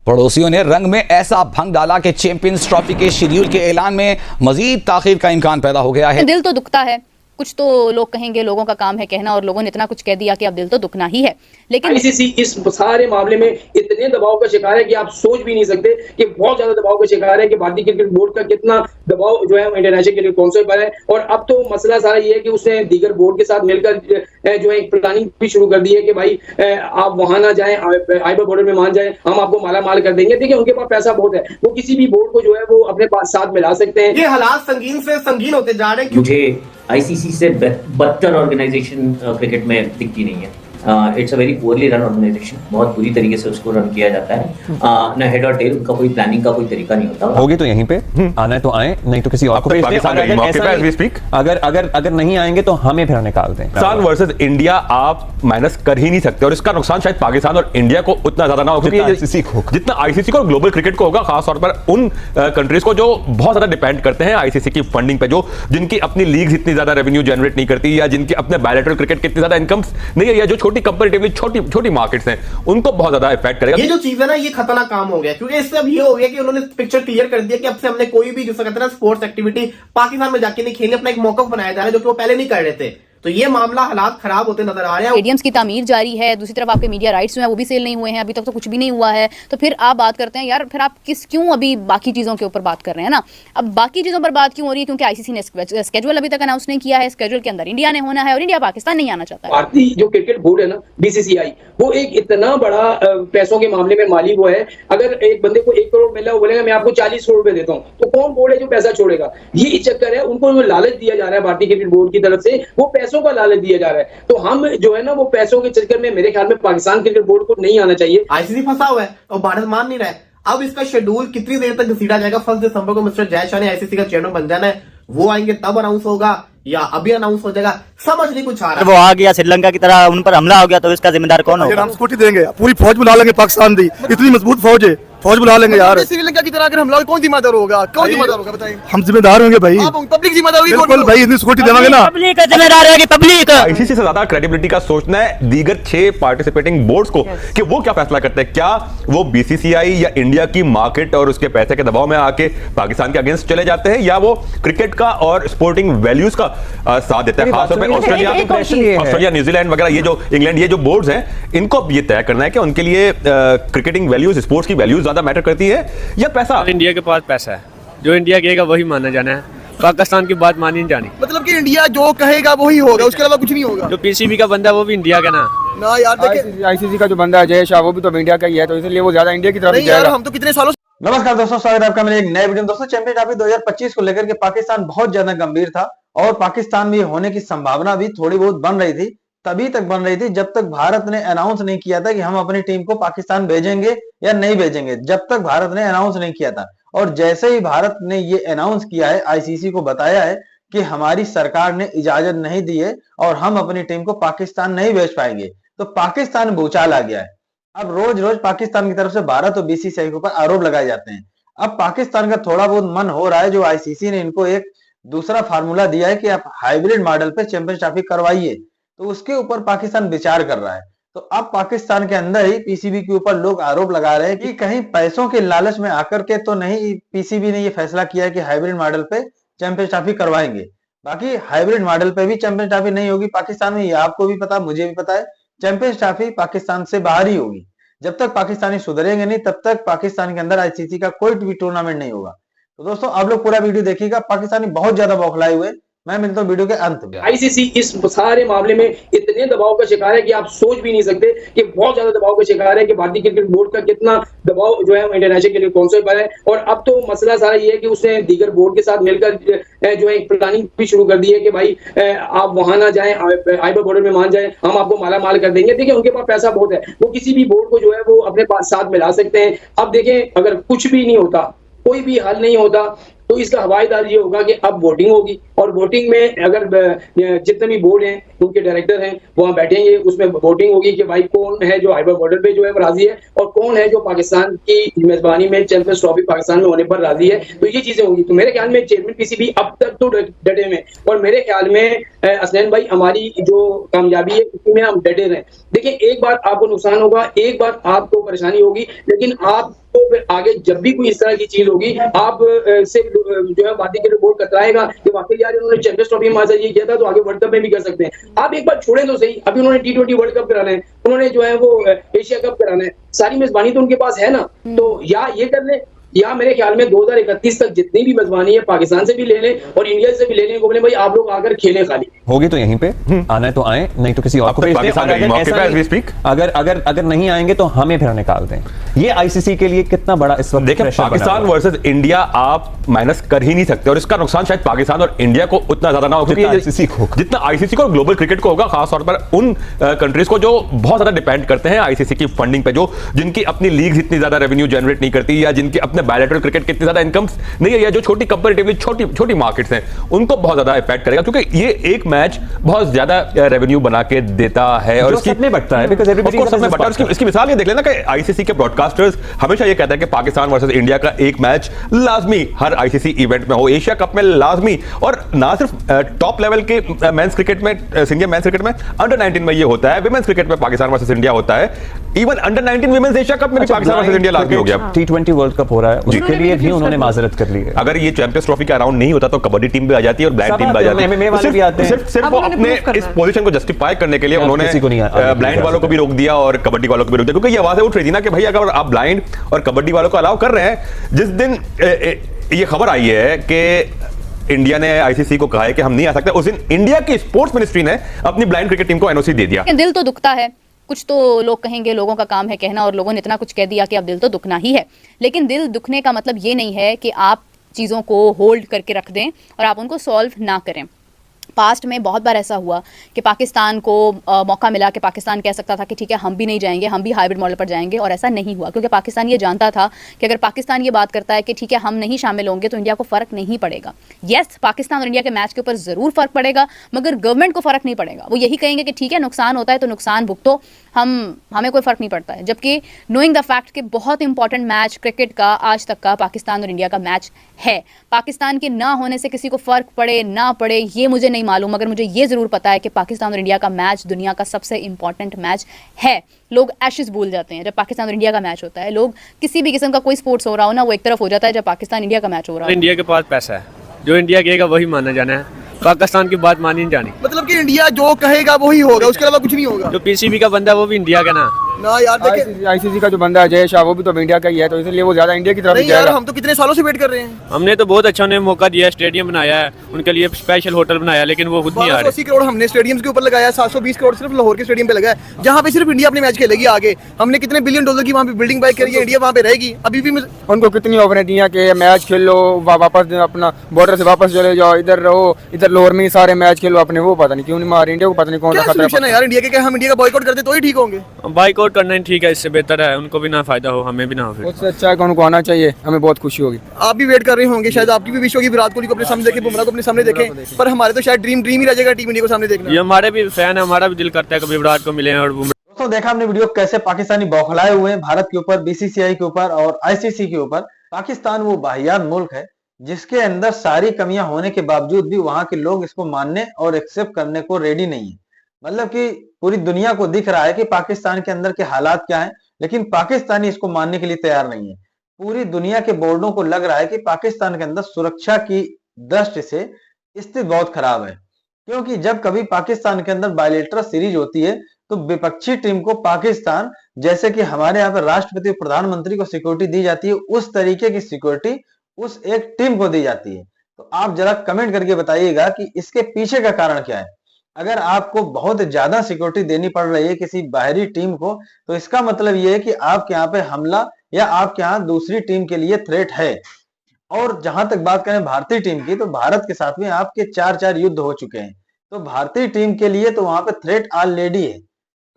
पड़ोसियों ने रंग में ऐसा भंग डाला कि चैंपियंस ट्रॉफी के शेड्यूल के ऐलान में मजीद ताखीर का इम्कान पैदा हो गया है। दिल तो दुखता है, कुछ तो लोग कहेंगे, लोगों का काम है कहना, और लोगों ने इतना कुछ कह दिया कि अब दिल तो दुखना ही है। लेकिन आईसीसी इस सारे मामले में इतने दबाव का शिकार है कि आप सोच भी नहीं सकते कि बहुत ज्यादा दबाव का शिकार है कि भारतीय क्रिकेट बोर्ड का कितना दबाव जो है इंटरनेशनल क्रिकेट काउंसिल पर है। और अब तो मसला सारा ये है कि उसने दीगर बोर्ड के साथ मिलकर जो है एक प्लानिंग भी शुरू कर दी है कि भाई आप वहां ना जाएं, आइबर बॉर्डर में मान जाएं, हम आपको माला माल कर देंगे। देखिए उनके पास पैसा बहुत है, वो किसी भी बोर्ड को जो है वो अपने पास साथ मिला सकते हैं। ये हालात संगीन से संगीन होते जा रहे हैं। मुझे आईसीसी से बदतर ऑर्गेनाइजेशन क्रिकेट में दिखती नहीं है। It's a very poorly run organisation, बहुत बुरी तरीके से उसको रन किया जाता है। ना हेड और टेल, उनका कोई प्लानिंग का कोई तरीका नहीं होता। होगी तो यहीं पे आना है तो आए, नहीं तो किसी और को अगर नहीं आएंगे तो हमें फिर निकाल दें। पाकिस्तान वर्सेस इंडिया आप माइनस कर ही नहीं सकते, और इसका नुकसान शायद पाकिस्तान और इंडिया को उतना ज्यादा ना हो जितना आईसीसी को, ग्लोबल क्रिकेट को होगा, खासतौर पर उन कंट्रीज को जो बहुत ज्यादा डिपेंड करते हैं आईसीसी की फंडिंग पे, जो जिनकी अपनी लीग्स इतनी ज्यादा रेवेन्यू जनरेट नहीं करती, या जिनके अपने बायलैटरल क्रिकेट की इतनी ज्यादा इनकम्स नहीं है, या जो छोटी कंपैरेटिवली छोटी मार्केट्स हैं, उनको बहुत ज्यादा इफेक्ट करेगा। ये जो चीज है ना, ये खतरनाक काम हो गया, क्योंकि इससे अब ये हो गया कि उन्होंने पिक्चर क्लियर कर दिया कि अब से हमने कोई भी जो कहते हैं ना स्पोर्ट्स एक्टिविटी पाकिस्तान में जाके नहीं खेलनी, अपना एक मौका बनाया जा रहा है जो कि वो पहले नहीं कर रहे थे। तो ये मामला हालात खराब होते नजर आ रहे हैं। स्टेडियम्स की तामीर जारी है, दूसरी तरफ आपके मीडिया राइट्स जो है वो भी सेल नहीं हुए हैं, अभी तक तो कुछ भी नहीं हुआ है। तो फिर आप बात करते हैं यार, फिर आप क्यों अभी बाकी चीजों के ऊपर बात कर रहे हैं ना। अब बाकी चीजों पर बात क्यों हो रही है, क्योंकि आईसीसी ने स्केड्यूल अभी तक अनाउंस नहीं किया है। स्केड्यूल के अंदर इंडिया ने होना है और इंडिया पाकिस्तान नहीं आना चाहता है। भारतीय जो क्रिकेट बोर्ड है ना, बीसीसीआई, वो एक इतना बड़ा पैसों के मामले में माली वो है। अगर एक बंदे को 1 करोड़ मिला, वो बोलेगा मैं आपको 40 करोड़ रुपए देता हूँ, तो कौन बोर्ड है जो पैसा छोड़ेगा? ये चक्कर है, उनको लालच दिया जा रहा है भारतीय क्रिकेट बोर्ड की तरफ से, वो पैसों का लालच दिया जा रहा है। तो हम जो है ना वो पैसों के चक्कर में, मेरे ख्याल में पाकिस्तान क्रिकेट बोर्ड को नहीं आना चाहिए। आईसीसी फंसा हुआ है और भारत मान नहीं रहा है। अब इसका शेड्यूल कितनी देर तक घसीटा जाएगा? 1 दिसंबर को मिस्टर जयशाह ने आईसीसी का चेयरमैन बन जाना है, वो आएंगे तब अनाउंस होगा या अभी अनाउंस हो जाएगा, समझ नहीं कुछ आ रहा है। वो आ गया श्रीलंका की तरह, उन पर हमला हो गया, तो इसका जिम्मेदार कौन होगा? हम स्कूटी देंगे, पूरी फौज बुला लेंगे पाकिस्तान दी, इतनी मजबूत फौज है, फौज बुला लेंगे यार। श्रीलंका की तरह अगर हमला कौन जिम्मेदार होगा? कौन जिम्मेदार होगा बताइए? हम जिम्मेदार होंगे भाई, पब्लिक जिम्मेदार होगी। बिल्कुल भाई, इतनी स्कूटी देवांगे ना, पब्लिक जिम्मेदार रहेगी। पब्लिक आईसीसी से ज्यादा क्रेडिबिलिटी का सोचना है दीगर 6 पार्टिसिपेटिंग बोर्ड्स को कि वो क्या फैसला करते हैं। क्या वो बीसीसीआई या इंडिया की मार्केट और उसके पैसे के दबाव में आके पाकिस्तान के अगेंस्ट चले जाते हैं, या वो क्रिकेट का और स्पोर्टिंग वैल्यूज का साथ देते हैं? खासतौर पर ऑस्ट्रेलिया, न्यूजीलैंड वगैरह, ये जो इंग्लैंड, ये जो बोर्ड्स हैं, इनको अब ये तय करना है कि उनके लिए क्रिकेटिंग वैल्यूज, स्पोर्ट्स की वैल्यूज ज्यादा मैटर करती है या पैसा। इंडिया के पास पैसा है, जो इंडिया कहेगा वही माना जाना है, पाकिस्तान की बात मानी नहीं जानी। मतलब कि इंडिया जो कहेगा वही होगा, उसके अलावा कुछ नहीं होगा। जो पीसीबी का बंदा है वो भी इंडिया का ना यार, देखिए आईसीसी का जो बंदा है जयशाह, वो भी तो इंडिया का ही है, तो इसलिए वो ज्यादा इंडिया की तरफ जाएगा। हम तो कितने सालों। नमस्कार दोस्तों, स्वागत है आपका मेरे एक नए वीडियो में। दोस्तों, चैंपियन ट्रॉफी 2025 को लेकर के पाकिस्तान बहुत ज्यादा गंभीर था, और पाकिस्तान में होने की संभावना भी थोड़ी बहुत बन रही थी। तभी तक बन रही थी जब तक भारत ने अनाउंस नहीं किया था कि हम अपनी टीम को पाकिस्तान भेजेंगे या नहीं भेजेंगे। जब तक भारत ने अनाउंस नहीं किया था, और जैसे ही भारत ने ये अनाउंस किया है, आईसीसी को बताया है कि हमारी सरकार ने इजाजत नहीं दी है और हम अपनी टीम को पाकिस्तान नहीं भेज पाएंगे, तो पाकिस्तान भूचाल आ गया है। अब रोज रोज पाकिस्तान की तरफ से भारत और बीसीसीआई के ऊपर आरोप लगाए जाते हैं। अब पाकिस्तान का थोड़ा बहुत मन हो रहा है, जो आईसीसी ने इनको एक दूसरा फार्मूला दिया है कि आप हाइब्रिड मॉडल पे चैंपियंस ट्रॉफी करवाइए, तो उसके ऊपर पाकिस्तान विचार कर रहा है। तो अब पाकिस्तान के अंदर ही पीसीबी के ऊपर लोग आरोप लगा रहे हैं कि कहीं पैसों के लालच में आकर के तो नहीं पीसीबी ने ये फैसला किया है कि हाइब्रिड मॉडल पे चैंपियंस ट्रॉफी करवाएंगे। बाकी हाइब्रिड मॉडल पे भी चैंपियंस ट्रॉफी नहीं होगी पाकिस्तान में, ये आपको भी पता, मुझे भी पता है। चैंपियंस ट्रॉफी पाकिस्तान से बाहर ही होगी। जब तक पाकिस्तानी सुधरेंगे नहीं, तब तक पाकिस्तान के अंदर आईसीसी का कोई भी टूर्नामेंट नहीं होगा। तो दोस्तों, आप लोग पूरा वीडियो देखिएगा, पाकिस्तानी बहुत ज्यादा बौखलाए हुए। मैं मिलता हूं वीडियो के अंत में। आईसीसी इस सारे मामले में इतने दबाव का शिकार है कि आप सोच भी नहीं सकते कि बहुत ज्यादा दबाव का शिकार है कि भारतीय क्रिकेट बोर्ड का कितना दबाव जो है इंटरनेशनल क्रिकेट काउंसिल पर है। और अब तो मसला सारा ये है कि उसने दीगर बोर्ड के साथ मिलकर जो है एक प्लानिंग भी शुरू कर दी है कि भाई आप वहां ना जाएं, आइबर बॉर्डर में मान जाएं, हम आपको माला माल कर देंगे। देखिए उनके पास पैसा बहुत है, वो किसी भी बोर्ड को जो है वो अपने पास साथ मिला सकते हैं। अब देखें, अगर कुछ भी नहीं होता, कोई भी हल नहीं होता, तो इसका हवाईदार ये होगा कि अब वोटिंग होगी, और वोटिंग में अगर जितने भी बोर्ड हैं, उनके डायरेक्टर हैं, वहां बैठेंगे, उसमें वोटिंग होगी कि भाई कौन है जो हाइबर बॉर्डर पे जो है राजी है, और कौन है जो पाकिस्तान की मेजबानी में चैंपियंस ट्रॉफी पाकिस्तान में होने पर राजी है। तो ये चीजें होंगी। तो मेरे ख्याल में चेयरमैन पीसीबी अब तक तो डटे में, और मेरे ख्याल में असलैन भाई, हमारी जो कामयाबी है उसी में हम डटे रहे। देखिए, एक बार आपको नुकसान होगा, एक बार आपको परेशानी होगी, लेकिन आप तो फिर आगे जब भी कोई इस तरह की चीज होगी, आप से जो है भारतीय क्रिकेट बोर्ड कतराएगा कि वाकई यार इन्होंने चैंपियंस ट्रॉफी में ये किया था तो आगे वर्ल्ड कप में भी कर सकते हैं। आप एक बार छोड़ें तो सही, अभी उन्होंने T20 वर्ल्ड कप कराना है, उन्होंने जो है वो एशिया कप कराना है, सारी मेजबानी तो उनके पास है ना, तो या ये कर ले या मेरे ख्याल में 2031 तक जितनी भी मेजबानी है पाकिस्तान से भी ले लें और इंडिया से भी ले लें, बोले भाई आप लोग आकर खेलें खाली। होगी तो यहीं पे आना है तो आए, नहीं तो किसी और को अगर नहीं आएंगे तो हमें फिर निकाल दें। ये आईसीसी के लिए कितना बड़ा इस वक्त देखिए, पाकिस्तान वर्सेस इंडिया आप माइनस कर ही नहीं सकते और इसका नुकसान शायद पाकिस्तान और इंडिया को उतना ज्यादा ना हो जितना आईसीसी को और ग्लोबल क्रिकेट को होगा, खासतौर पर उन कंट्रीज को जो बहुत ज्यादा डिपेंड करते हैं आईसीसी की फंडिंग पे, जो जिनकी अपनी लीग इतनी ज्यादा रेवेन्यू जनरेट नहीं करती या जिनके अपने बायलैटरल क्रिकेट की इतनी ज्यादा इनकम्स नहीं है, या जो छोटी कंपैरेटिवली छोटी मार्केट्स हैं, उनको बहुत ज्यादा इफेक्ट करेगा क्योंकि ये एक मैच बहुत ज्यादा रेवेन्यू बना के देता है और इसकी में बढ़ता है बिकॉज़ एवरीबॉडी सबने बढ़ता है। इसकी मिसाल ये देख लेना कि आईसीसी के ब्रॉडकास्टर्स हमेशा ये कहते हैं कि पाकिस्तान वर्सेस इंडिया का एक मैच लाजमी हर आईसीसी इवेंट में हो, एशिया कप में लाजमी, और ना सिर्फ टॉप लेवल के मेंस क्रिकेट में, सीनियर मेंस क्रिकेट में, अंडर 19 में ये होता है, विमेंस क्रिकेट में पाकिस्तान वर्सेस इंडिया होता है, even under 19 women's Asia cup में भी पाकिस्तान वर्सेस इंडिया लाजमी हो गया। T20 वर्ल्ड कप हो रहा है, उसके लिए भी उन्होंने माजरत कर ली है। अगर ये चैंपियंस ट्रॉफी का राउंड नहीं होता तो कबड्डी टीम भी आ जाती है और ब्लाइंड टीम भी आ जाती है। सिर्फ वो अपने इस पोजीशन को जस्टिफाई करने के लिए उन्होंने ब्लाइंड वालों को भी रोक दिया और कबड्डी वालों को भी रोक दिया, क्योंकि ये आवाजें उठ रही थी ना कि भाई अगर आप ब्लाइंड और कबड्डी वालों को अलाउ कर रहे हैं, जिस दिन ये खबर आई है कि इंडिया ने आईसीसी को कहा है कि हम नहीं आ सकते, उस दिन इंडिया की स्पोर्ट्स मिनिस्ट्री ने अपनी ब्लाइंड क्रिकेट टीम को एनओसी दे दिया। दिल तो दुखता है, कुछ तो लोग कहेंगे, लोगों का काम है कहना, और लोगों ने इतना कुछ कह दिया कि अब दिल तो दुखना ही है। लेकिन दिल दुखने का मतलब ये नहीं है कि आप चीज़ों को होल्ड करके रख दें और आप उनको सॉल्व ना करें। पास्ट में बहुत बार ऐसा हुआ कि पाकिस्तान को मौका मिला कि पाकिस्तान कह सकता था कि ठीक है हम भी नहीं जाएंगे, हम भी हाइब्रिड मॉडल पर जाएंगे, और ऐसा नहीं हुआ क्योंकि पाकिस्तान ये जानता था कि अगर पाकिस्तान ये बात करता है कि ठीक है हम नहीं शामिल होंगे तो इंडिया को फ़र्क नहीं पड़ेगा। येस, पाकिस्तान और इंडिया के मैच के ऊपर ज़रूर फ़र्क पड़ेगा, मगर गवर्नमेंट को फ़र्क नहीं पड़ेगा। वो यही कहेंगे कि ठीक है नुकसान होता है तो नुकसान भुगतो, हमें कोई फ़र्क नहीं पड़ता है। जबकि नोइंग द फैक्ट कि बहुत इंपॉर्टेंट मैच क्रिकेट का आज तक का पाकिस्तान और इंडिया का मैच है, पाकिस्तान के ना होने से किसी को फ़र्क पड़े ना पड़े ये मुझे नहीं मालूम, मगर मुझे ये ज़रूर पता है कि पाकिस्तान और इंडिया का मैच दुनिया का सबसे इंपॉर्टेंट मैच है। लोग एशेस भूल जाते हैं जब पाकिस्तान और इंडिया का मैच होता है। लोग किसी भी किस्म का कोई स्पोर्ट्स हो रहा हो ना, वो एक तरफ हो जाता है जब पाकिस्तान इंडिया का मैच हो रहा है। इंडिया के पास पैसा है, जो इंडिया कहेगा वही माना जाना है, पाकिस्तान की बात मानी नहीं जानी। मतलब कि इंडिया जो कहेगा वही होगा, उसके अलावा कुछ नहीं होगा। जो पीसीबी का बंदा है वो भी इंडिया का ना यार, देखिए आईसीसी का जो बंदा है जय शाह, वो भी तो इंडिया का ही है, तो इसलिए वो ज्यादा इंडिया की तरफ नहीं यार, हम तो कितने सालों से वेट कर रहे हैं। हमने तो बहुत अच्छा उन्हें मौका दिया, स्टेडियम बनाया है उनके लिए, स्पेशल होटल बनाया, लेकिन वो खुद नहीं आ रहे। 80 करोड़ हमने स्टेडियम के ऊपर लगाया, 720 करोड़ सिर्फ लाहौर के स्टेडियम पे लगा है, जहाँ पे सिर्फ इंडिया अपने मैच खेलेगी। आगे हमने कितने बिलियन डॉलर की वहाँ पे बिल्डिंग बाय करी है, इंडिया वहाँ पे रहेगी। अभी भी उनको कितनी ऑफरें दी है कि मैच खेलो, वापस अपना बॉर्डर से वापस चले जाओ, इधर रहो, इधर लाहौर में सारे मैच खेलो अपने। वो पता नहीं क्यों नहीं मारे इंडिया को, पता नहीं कौन सा खतरा है यार इंडिया के। हम इंडिया का बॉयकॉट करते तो ही ठीक होंगे। बॉयकॉट करना ही ठीक है, इससे बेहतर है उनको भी ना फायदा हो, हमें भी ना हो। उससे अच्छा है कि उनको आना चाहिए, हमें बहुत खुशी होगी। आप भी वेट कर रहे होंगे, शायद आपकी भी विश होगी विराट कोहली को अपने सामने देखें, बुमराह को अपने सामने देखें, पर हमारे तो शायद ड्रीम ही रह जाएगा टीम इंडिया को सामने देखना। ये हमारे भी फैन है, हमारा भी दिल करता है कभी विराट को मिले। और दोस्तों देखा हमने वीडियो कैसे पाकिस्तानी बौखलाए हुए हैं भारत के ऊपर, बीसीसीआई के ऊपर और आईसीसी के ऊपर। पाकिस्तान वो वाहियात मुल्क है जिसके अंदर सारी कमियां होने के बावजूद भी वहां के लोग इसको मानने और एक्सेप्ट करने को रेडी नहीं है। मतलब कि पूरी दुनिया को दिख रहा है कि पाकिस्तान के अंदर के हालात क्या हैं, लेकिन पाकिस्तानी इसको मानने के लिए तैयार नहीं है। पूरी दुनिया के बोर्डों को लग रहा है कि पाकिस्तान के अंदर सुरक्षा की दृष्टि से स्थिति बहुत खराब है, क्योंकि जब कभी पाकिस्तान के अंदर बायलैटरल सीरीज होती है तो विपक्षी टीम को पाकिस्तान, जैसे कि हमारे यहाँ पर राष्ट्रपति प्रधानमंत्री को सिक्योरिटी दी जाती है, उस तरीके की सिक्योरिटी उस एक टीम को दी जाती है। तो आप जरा कमेंट करके बताइएगा कि इसके पीछे का कारण क्या है। अगर आपको बहुत ज्यादा सिक्योरिटी देनी पड़ रही है किसी बाहरी टीम को, तो इसका मतलब यह है कि आपके यहाँ पे हमला या आपके यहाँ दूसरी टीम के लिए थ्रेट है। और जहां तक बात करें भारतीय टीम की, तो भारत के साथ में आपके 4 युद्ध हो चुके हैं, तो भारतीय टीम के लिए तो वहां पे थ्रेट ऑलरेडी है,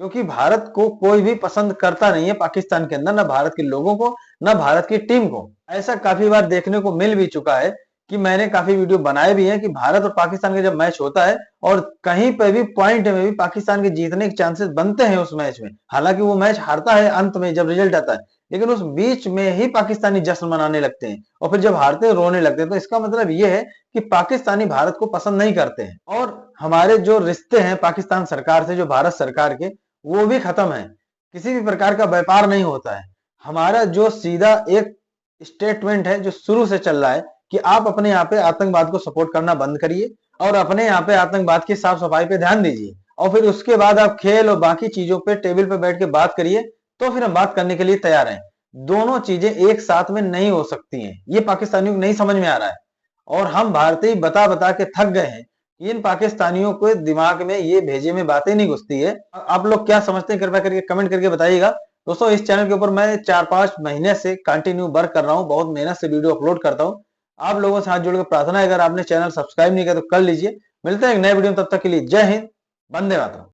क्योंकि भारत को कोई भी पसंद करता नहीं है पाकिस्तान के अंदर, ना भारत के लोगों को ना भारत की टीम को। ऐसा काफी बार देखने को मिल भी चुका है कि मैंने काफी वीडियो बनाए भी हैं कि भारत और पाकिस्तान का जब मैच होता है और कहीं पे भी पॉइंट में भी पाकिस्तान के जीतने के चांसेस बनते हैं उस मैच में, हालांकि वो मैच हारता है अंत में जब रिजल्ट आता है, लेकिन उस बीच में ही पाकिस्तानी जश्न मनाने लगते हैं और फिर जब हारते हैं रोने लगते हैं। तो इसका मतलब ये है कि पाकिस्तानी भारत को पसंद नहीं करते हैं और हमारे जो रिश्ते हैं पाकिस्तान सरकार से, जो भारत सरकार के, वो भी खत्म है। किसी भी प्रकार का व्यापार नहीं होता है। हमारा जो सीधा एक स्टेटमेंट है जो शुरू से चल रहा है कि आप अपने यहाँ पे आतंकवाद को सपोर्ट करना बंद करिए और अपने यहाँ पे आतंकवाद की साफ सफाई पे ध्यान दीजिए, और फिर उसके बाद आप खेल और बाकी चीजों पे टेबल पे बैठ के बात करिए, तो फिर हम बात करने के लिए तैयार हैं। दोनों चीजें एक साथ में नहीं हो सकती हैं, ये पाकिस्तानियों को नहीं समझ में आ रहा है, और हम भारतीय बता बता के थक गए हैं। इन पाकिस्तानियों को दिमाग में ये भेजे में बातें नहीं घुसती है। आप लोग क्या समझते हैं कृपया करके कमेंट करके बताइएगा। दोस्तों इस चैनल के ऊपर मैं 4-5 महीने से कंटिन्यू वर्क कर रहा हूँ, बहुत मेहनत से वीडियो अपलोड करता हूँ। आप लोगों से हाथ जोड़ के प्रार्थना है, अगर आपने चैनल सब्सक्राइब नहीं किया तो कर लीजिए। मिलते हैं एक नए वीडियो में, तब तक के लिए जय हिंद, वंदे मातरम।